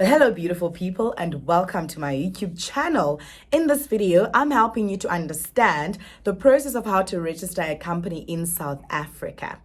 Well, hello, beautiful people, and welcome to my YouTube channel. In this video, I'm helping you to understand the process of how to register a company in South Africa.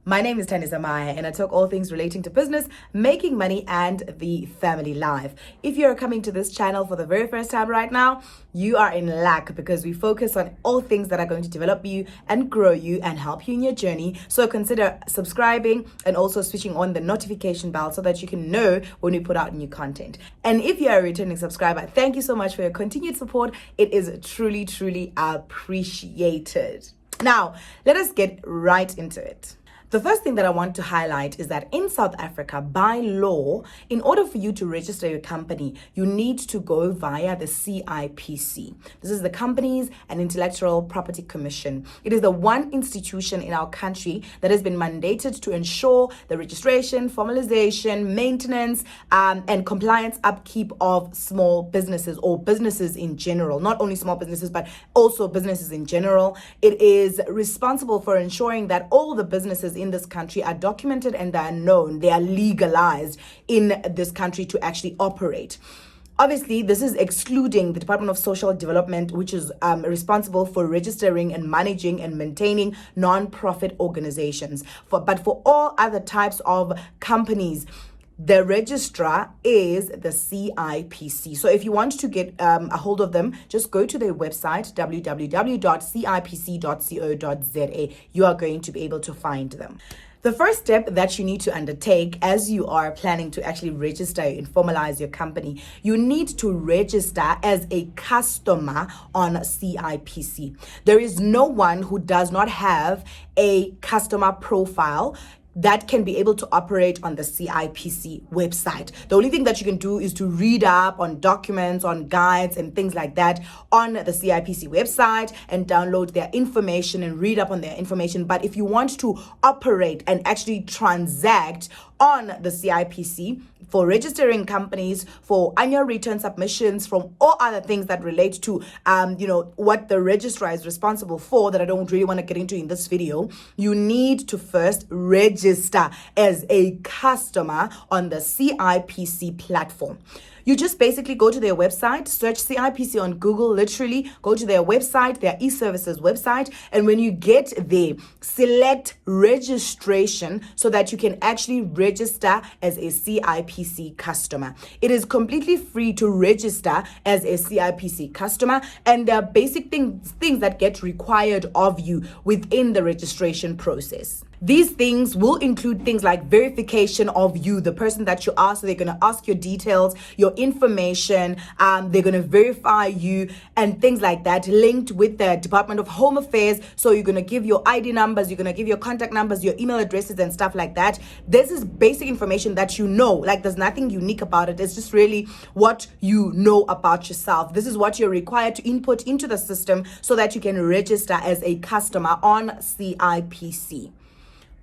My name is Tandisa Maya, and I talk all things relating to business, making money, and the family life. If you're coming to this channel for the very first time right now, you are in luck because we focus on all things that are going to develop you and grow you and help you in your journey. So consider subscribing and also switching on the notification bell so that you can know when we put out new content. And if you're a returning subscriber, thank you so much for your continued support. It is truly, truly appreciated. Now, let us get right into it. The first thing that I want to highlight is that in South Africa, by law, in order for you to register your company, you need to go via the CIPC. This is the Companies and Intellectual Property Commission. It is the one institution in our country that has been mandated to ensure the registration, formalization, maintenance, and compliance upkeep of small businesses or businesses in general. Not only small businesses, but also businesses in general. It is responsible for ensuring that all the businesses in this country are documented and they are known, they are legalized in this country to actually operate. Obviously, this is excluding the Department of Social Development, which is responsible for registering and managing and maintaining non-profit organizations. But for all other types of companies, the registrar is the CIPC. So if you want to get a hold of them, just go to their website, www.cipc.co.za. You are going to be able to find them. The first step that you need to undertake as you are planning to actually register and formalize your company, you need to register as a customer on CIPC. There is no one who does not have a customer profile that can be able to operate on the CIPC website. The only thing that you can do is to read up on documents, on guides and things like that on the CIPC website and download their information and read up on their information. But if you want to operate and actually transact on the CIPC for registering companies, for annual return submissions, from all other things that relate to, what the registrar is responsible for that I don't really want to get into in this video, you need to first register as a customer on the CIPC platform. You just basically go to their website, search CIPC on Google, literally go to their website, their e-services website. And when you get there, select registration so that you can actually register as a CIPC customer. It is completely free to register as a CIPC customer. And there are basic things that get required of you within the registration process. These things will include things like verification of you, the person that you are. So they're going to ask your details, your information. They're going to verify you and things like that linked with the Department of Home Affairs. So you're going to give your ID numbers, you're going to give your contact numbers, your email addresses and stuff like that. This is basic information that you know, like there's nothing unique about it. It's just really what you know about yourself. This is what you're required to input into the system so that you can register as a customer on CIPC.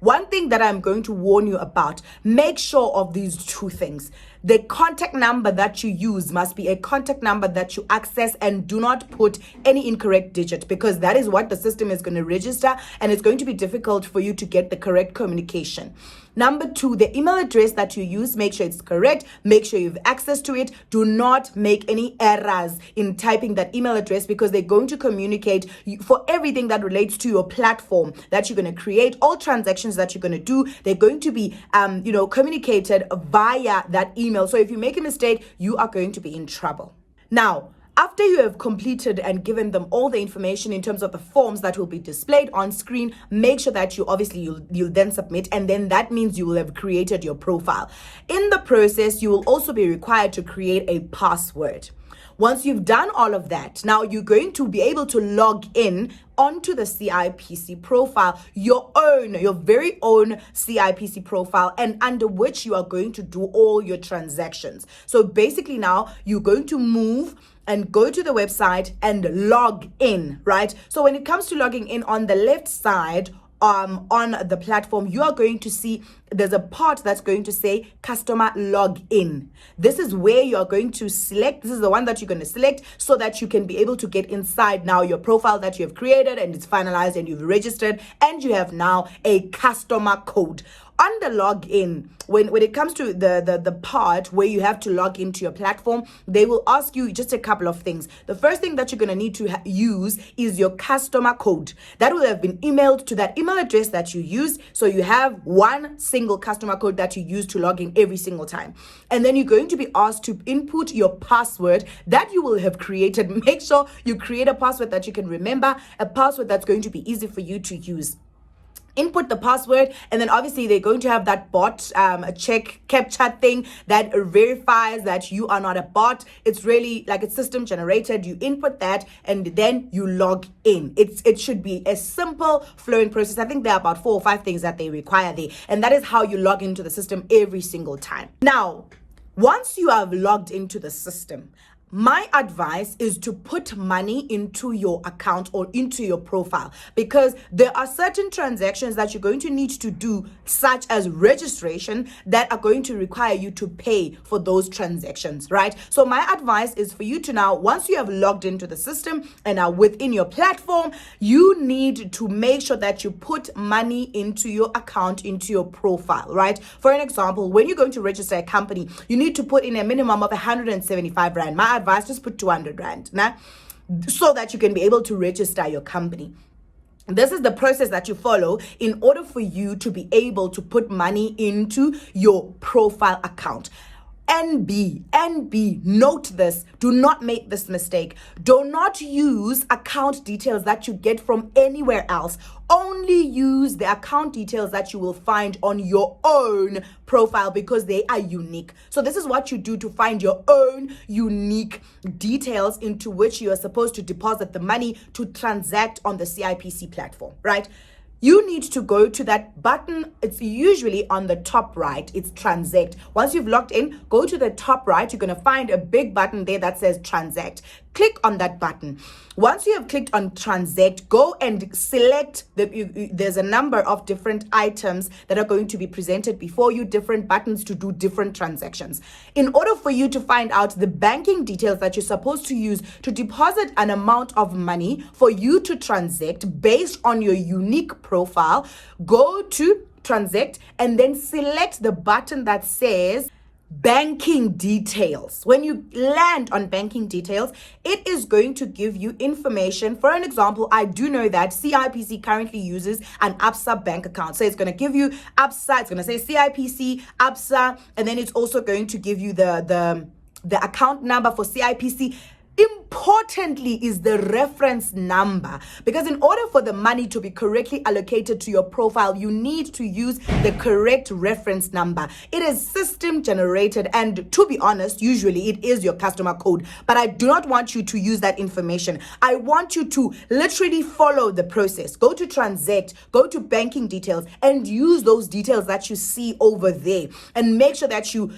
One thing that I'm going to warn you about, make sure of these two things. The contact number that you use must be a contact number that you access, and do not put any incorrect digit, because that is what the system is going to register and it's going to be difficult for you to get the correct communication. Number two, the email address that you use, make sure it's correct. Make sure you have access to it. Do not make any errors in typing that email address, because they're going to communicate for everything that relates to your platform that you're going to create. All transactions that you're going to do, they're going to be, communicated via that email. So if you make a mistake, you are going to be in trouble. Now, after you have completed and given them all the information in terms of the forms that will be displayed on screen, make sure that you'll then submit, and then that means you will have created your profile. In the process, you will also be required to create a password. Once you've done all of that, now you're going to be able to log in onto the CIPC profile, your very own CIPC profile, and under which you are going to do all your transactions. So basically now you're going to move and go to the website and log in, right? So when it comes to logging in, on the left side on the platform, you are going to see there's a part that's going to say customer login. This is where you are going to select. This is the one that you're going to select so that you can be able to get inside now your profile that you have created and it's finalized and you've registered and you have now a customer code. On the login, when it comes to the part where you have to log into your platform, they will ask you just a couple of things. The first thing that you're going to need to use is your customer code. That will have been emailed to that email address that you use. So you have one single customer code that you use to log in every single time. And then you're going to be asked to input your password that you will have created. Make sure you create a password that you can remember, a password that's going to be easy for you to use. Input the password, and then obviously they're going to have that bot check captcha thing that verifies that you are not a bot. It's really like it's system generated. You input that and then you log in. It should be a simple flowing process. I think there are about 4 or 5 things that they require there, and that is how you log into the system every single time. Now, once you have logged into the system, my advice is to put money into your account or into your profile, because there are certain transactions that you're going to need to do, such as registration, that are going to require you to pay for those transactions, right? So my advice is for you to now, once you have logged into the system and are within your platform, you need to make sure that you put money into your account, into your profile, right? For an example, when you're going to register a company, you need to put in a minimum of 175 Rand. My advice, just put 200 Rand, nah? So that you can be able to register your company. This is the process that you follow in order for you to be able to put money into your profile account. NB, note this. Do not make this mistake. Do not use account details that you get from anywhere else. Only use the account details that you will find on your own profile, because they are unique. So this is what you do to find your own unique details into which you are supposed to deposit the money to transact on the CIPC platform, right? You need to go to that button. It's usually on the top right. It's transact. Once you've logged in, go to the top right. You're going to find a big button there that says transact. Click on that button. Once you have clicked on transact, go and select there's a number of different items that are going to be presented before you, different buttons to do different transactions. In order for you to find out the banking details that you're supposed to use to deposit an amount of money for you to transact based on your unique profile, go to transact and then select the button that says banking details. When you land on banking details, it is going to give you information. For an example, I do know that CIPC currently uses an ABSA bank account. So it's going to give you ABSA, it's going to say CIPC, ABSA, and then it's also going to give you the account number for CIPC. Importantly is the reference number, because in order for the money to be correctly allocated to your profile, you need to use the correct reference number. It is system generated, and to be honest, usually it is your customer code, but I do not want you to use that information. I want you to literally follow the process. Go to transact, go to banking details, and use those details that you see over there, and make sure that you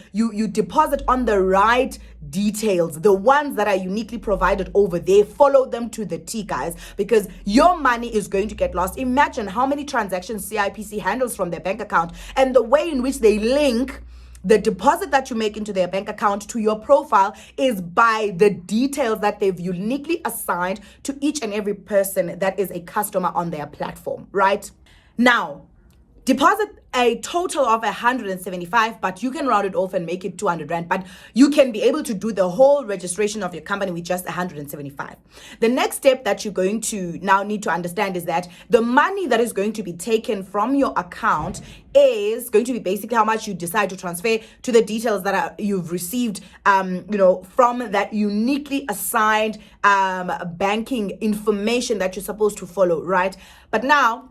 deposit on the right details, the ones that are uniquely provided over there. Follow them to the T, guys, because your money is going to get lost. Imagine how many transactions CIPC handles from their bank account, and the way in which they link the deposit that you make into their bank account to your profile is by the details that they've uniquely assigned to each and every person that is a customer on their platform, right? Now, deposit a total of 175, but you can round it off and make it 200 Rand, but you can be able to do the whole registration of your company with just 175. The next step that you're going to now need to understand is that the money that is going to be taken from your account is going to be basically how much you decide to transfer to the details that you've received, from that uniquely assigned banking information that you're supposed to follow, right? But now,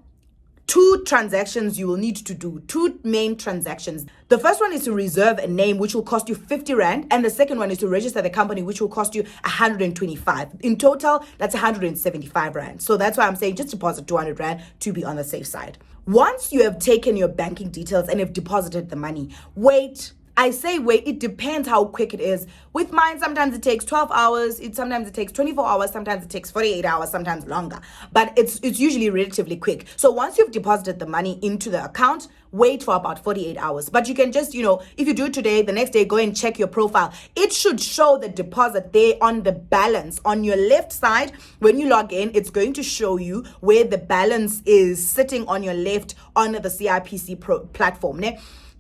2 transactions you will need to do, 2 main transactions. The first one is to reserve a name, which will cost you 50 Rand. And the second one is to register the company, which will cost you 125. In total, that's 175 Rand. So that's why I'm saying just deposit 200 Rand to be on the safe side. Once you have taken your banking details and have deposited the money, wait I say wait, it depends how quick it is. With mine, sometimes it takes 12 hours, sometimes it takes 24 hours, sometimes it takes 48 hours, sometimes longer. But it's usually relatively quick. So once you've deposited the money into the account, wait for about 48 hours. But you can just, if you do it today, the next day, go and check your profile. It should show the deposit there on the balance. On your left side, when you log in, it's going to show you where the balance is sitting on your left on the CIPC platform.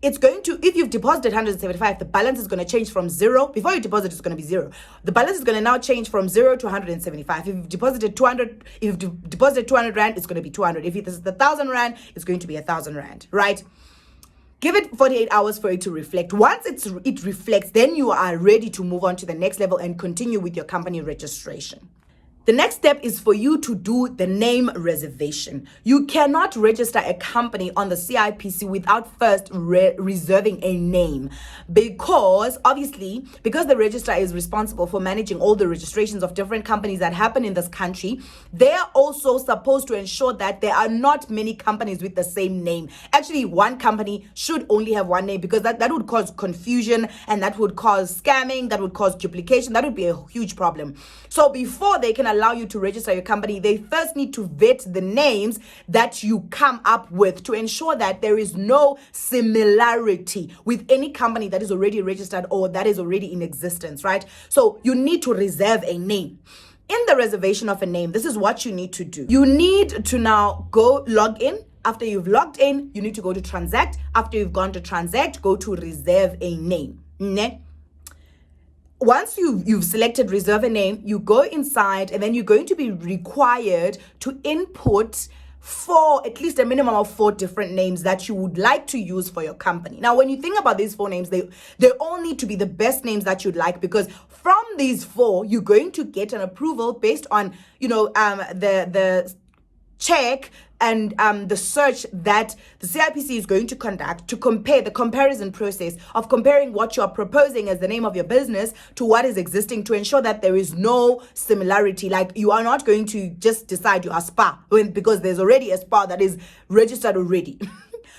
It's going to, if you've deposited 175, the balance is going to change from zero. Before you deposit, it's going to be zero. The balance is going to now change from 0 to 175. If you've deposited 200, if you've deposited 200 Rand, it's going to be 200. If it is the 1,000 Rand, it's going to be 1,000 Rand, right? Give it 48 hours for it to reflect. Once it reflects, then you are ready to move on to the next level and continue with your company registration. The next step is for you to do the name reservation. You cannot register a company on the CIPC without first reserving a name, because the registrar is responsible for managing all the registrations of different companies that happen in this country. They are also supposed to ensure that there are not many companies with the same name. Actually, one company should only have one name, because that would cause confusion, and that would cause scamming, that would cause duplication. That would be a huge problem. So before they can allow you to register your company, they first need to vet the names that you come up with to ensure that there is no similarity with any company that is already registered or that is already in existence, right? So you need to reserve a name. In the reservation of a name, this is what you need to do. You need to now go log in. After you've logged in, you need to go to transact. After you've gone to transact, go to reserve a name. Once you've selected reserve a name, you go inside, and then you're going to be required to input at least a minimum of 4 different names that you would like to use for your company. Now, when you think about these 4 names, they all need to be the best names that you'd like, because from these 4, you're going to get an approval based on, the check and the search that the CIPC is going to conduct to compare the comparison process of comparing what you are proposing as the name of your business to what is existing, to ensure that there is no similarity. Like, you are not going to just decide you are spa because there's already a spa that is registered already.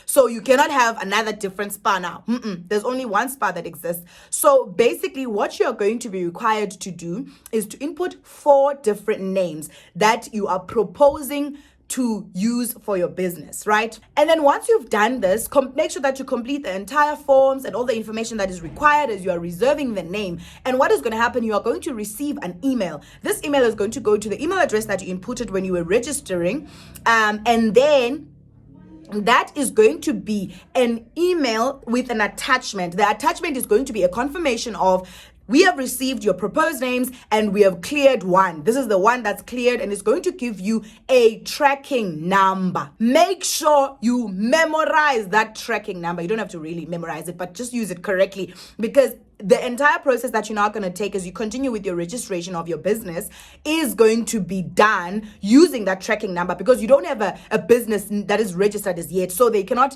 So you cannot have another different spa now. There's only one spa that exists. So basically what you're going to be required to do is to input 4 different names that you are proposing to use for your business, right? And then once you've done this, make sure that you complete the entire forms and all the information that is required as you are reserving the name. And what is going to happen, you are going to receive an email. This email is going to go to the email address that you inputted when you were registering, and then that is going to be an email with an attachment. The attachment is going to be a confirmation of, we have received your proposed names and we have cleared one. This is the one that's cleared, and it's going to give you a tracking number. Make sure you memorize that tracking number. You don't have to really memorize it, but just use it correctly, because the entire process that you're now going to take as you continue with your registration of your business is going to be done using that tracking number, because you don't have a business that is registered as yet. So they can't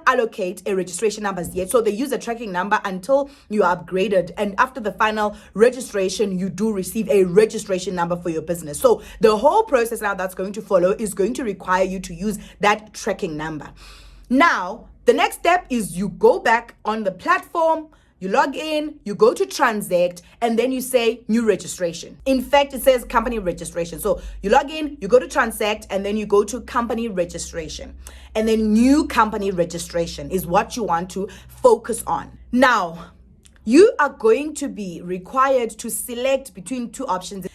allocate a registration number as yet. So they use a tracking number until you are upgraded. And after the final registration, you do receive a registration number for your business. So the whole process now that's going to follow is going to require you to use that tracking number. Now, the next step is you go back on the platform, you log in, you go to transact, and then you say new registration. In fact, it says company registration. So you log in, you go to transact, and then you go to company registration. And then new company registration is what you want to focus on. Now, you are going to be required to select between 2 options: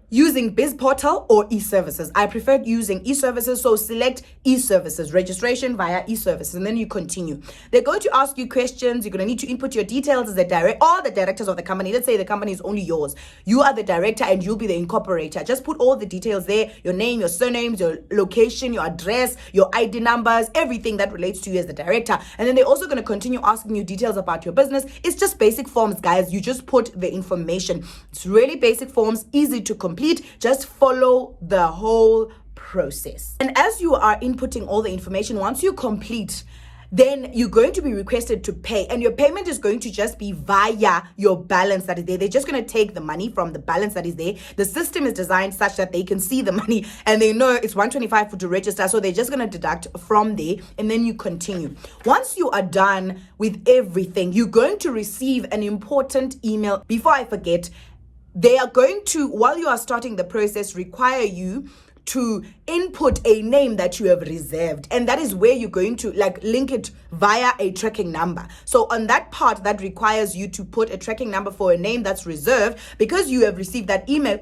using BizPortal or e-services. I prefer using e-services, so select e-services, registration via e-services, and then you continue. They're going to ask you questions. You're going to need to input your details as all the directors of the company. Let's say the company is only yours. You are the director and you'll be the incorporator. Just put all the details there: your name, your surnames, your location, your address, your ID numbers, everything that relates to you as the director. And then they're also going to continue asking you details about your business. It's just basic forms, guys. You just put the information. It's really basic forms, easy to complete. Just follow the whole process. And as you are inputting all the information, once you complete then you're going to be requested to pay, and your payment is going to just be via your balance that is there. They're just going to take the money from the balance that is there. The system is designed such that they can see the money and they know it's 125 to register, so they're just going to deduct from there, and then you continue. Once you are done with everything, you're going to receive an important email. Before I forget, they are going to, while you are starting the process, require you to input a name that you have reserved, and that is where you're going to link it via a tracking number. So on that part, that requires you to put a tracking number for a name that's reserved, because you have received that email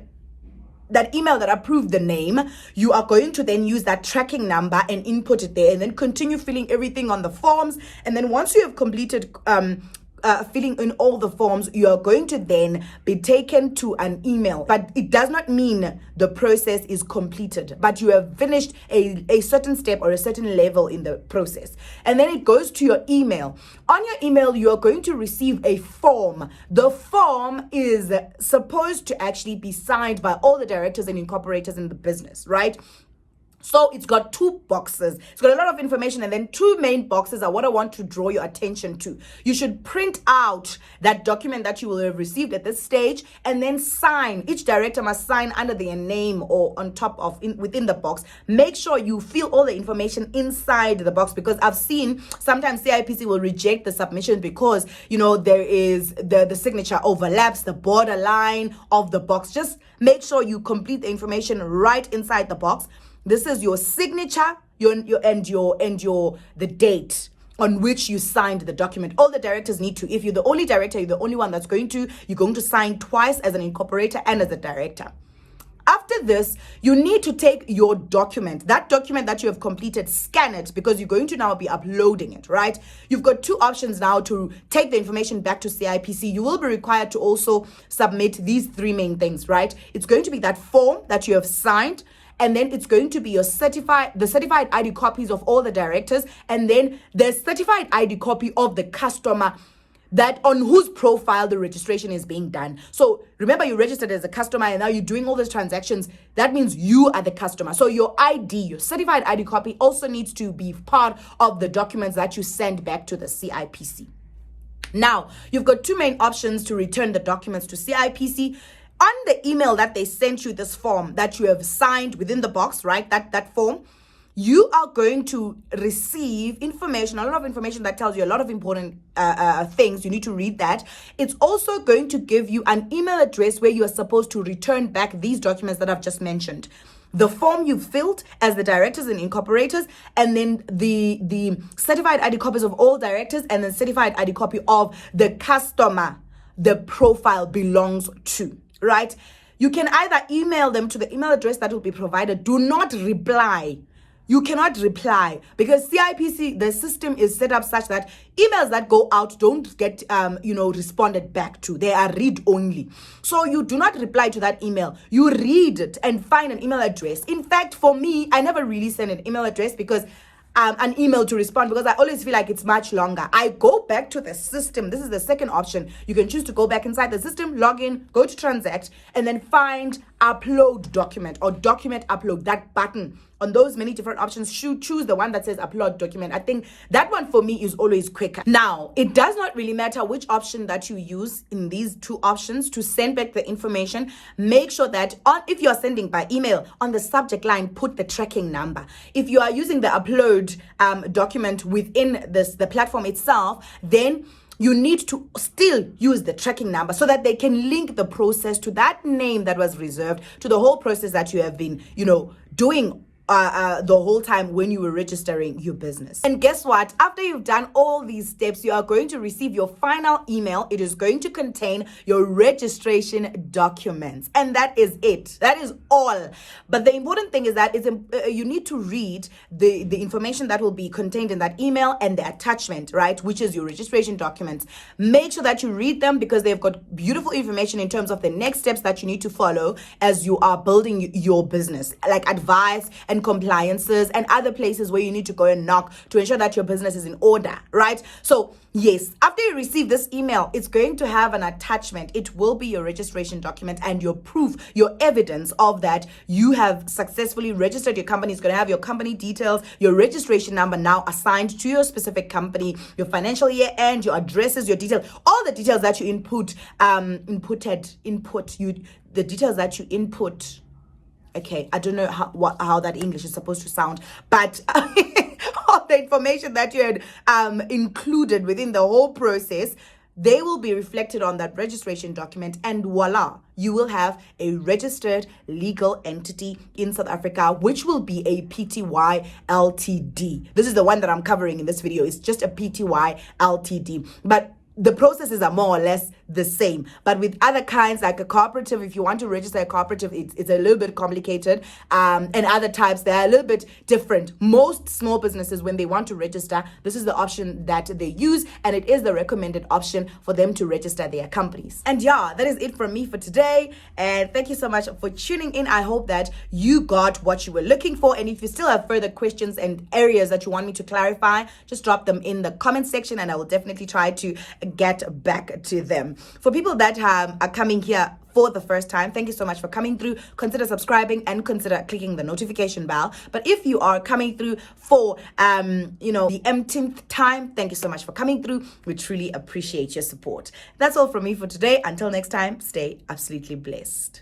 that approved the name. You are going to then use that tracking number and input it there, and then continue filling everything on the forms. And then once you have completed filling in all the forms, you are going to then be taken to an email. But it does not mean the process is completed, but you have finished a certain step or a certain level in the process. And then it goes to your email. On your email, you are going to receive a form. The form is supposed to actually be signed by all the directors and incorporators in the business, right? So it's got two boxes. It's got a lot of information, and then two main boxes are what I want to draw your attention to. You should print out that document that you will have received at this stage, and then sign. Each director must sign under their name or on top of within the box. Make sure you fill all the information inside the box, because I've seen sometimes CIPC will reject the submission because there is the signature overlaps the borderline of the box. Just make sure you complete the information right inside the box. This is your signature, the date on which you signed the document. All the directors need to. If you're the only director, you're the only one that's you're going to sign twice as an incorporator and as a director. After this, you need to take your document, that document that you have completed, scan it, because you're going to now be uploading it, right? You've got two options now to take the information back to CIPC. You will be required to also submit these three main things, right? It's going to be that form that you have signed, and then it's going to be the certified ID copies of all the directors, and then the certified ID copy of the customer that on whose profile the registration is being done. So remember, you registered as a customer and now you're doing all these transactions. That means you are the customer. So your ID, your certified ID copy, also needs to be part of the documents that you send back to the CIPC. Now, you've got two main options to return the documents to CIPC. On the email that they sent you, this form that you have signed within the box, right? That form, you are going to receive information, a lot of information that tells you a lot of important things. You need to read that. It's also going to give you an email address where you are supposed to return back these documents that I've just mentioned. The form you filled as the directors and incorporators, and then the certified ID copies of all directors, and the certified ID copy of the customer the profile belongs to. Right? You can either email them to the email address that will be provided. Do not reply. You cannot reply, because CIPC, the system is set up such that emails that go out don't get responded back to. They are read only. So you do not reply to that email. You read it and find an email address. In fact, for me, I never really send an email address because an email to respond, because I always feel like it's much longer. I go back to the system. This is the second option. You can choose to go back inside the system, log in, go to transact, and then find upload document or document upload, that button. On those many different options, choose the one that says upload document. I think that one for me is always quicker. Now, it does not really matter which option that you use in these two options to send back the information. Make sure that if you are sending by email, on the subject line, put the tracking number. If you are using the upload document within the platform itself, then you need to still use the tracking number so that they can link the process to that name that was reserved, to the whole process that you have been, doing the whole time when you were registering your business. And guess what? After you've done all these steps, you are going to receive your final email. It is going to contain your registration documents. And that is it. That is all. But the important thing is that you need to read the information that will be contained in that email and the attachment, right? Which is your registration documents. Make sure that you read them, because they've got beautiful information in terms of the next steps that you need to follow as you are building your business, like advice and compliances and other places where you need to go and knock to ensure that your business is in order, right? So yes, after you receive this email, it's going to have an attachment. It will be your registration document and your proof, your evidence of that you have successfully registered your company. It's going to have your company details, your registration number now assigned to your specific company, your financial year end, your addresses, your details, all the details that you the details that you input. Okay, I don't know how that English is supposed to sound, but all the information that you had included within the whole process, they will be reflected on that registration document, and voila, you will have a registered legal entity in South Africa, which will be a PTY Ltd. This is the one that I'm covering in this video. It's just a PTY Ltd. But the processes are more or less the same, but with other kinds like a cooperative, if you want to register a cooperative, it's a little bit complicated, and other types, they're a little bit different. Most small businesses, when they want to register, this is the option that they use, and it is the recommended option for them to register their companies. And yeah, that is it from me for today, and thank you so much for tuning in. I hope that you got what you were looking for, and if you still have further questions and areas that you want me to clarify, just drop them in the comment section and I will definitely try to get back to them. For people that are coming here for the first time, thank you so much for coming through. Consider subscribing and consider clicking the notification bell. But if you are coming through for the empteenth time, thank you so much for coming through. We truly appreciate your support. That's all from me for today. Until next time, stay absolutely blessed.